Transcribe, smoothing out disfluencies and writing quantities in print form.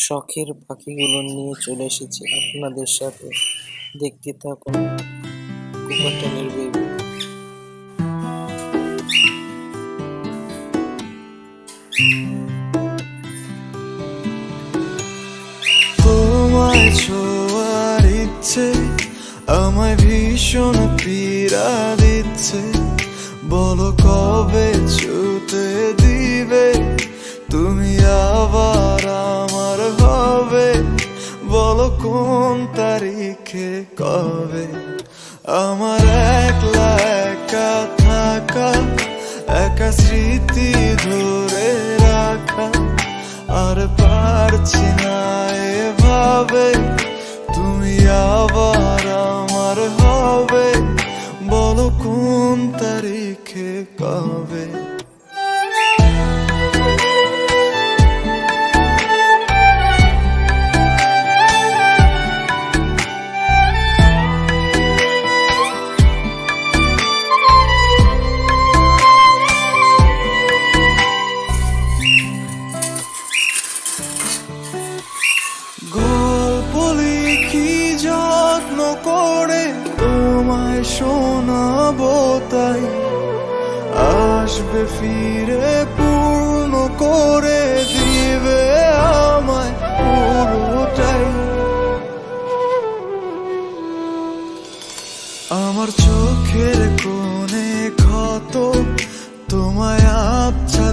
শখের পাখিগুলো নিয়ে চলে এসেছি আপনাদের সাথে। দেখতে থাকুন কুপাটানের বেবি। তোমায় ছোঁয়ার ইচ্ছে আমায় ভীষণ পীড়া দিচ্ছে। বলো কবে ছুতে দিবে তুমি আবার আমার হবে। বলো কোন তারিখে কবে। আমার একলা একা থাকা, একা স্মৃতি ধরে রাখা, আর পারছি না এভাবে তুমি আবার আমার হবে। বলো কোন তারিখে কবে। গল্প লিখি যত্ন করে তোমায় শোনাবো, তাই আসবে ফিরে পূর্ণ করে দিবে আমায় পুরোটাই। আমার চোখের কোণে ক্ষত তোমায় আবছা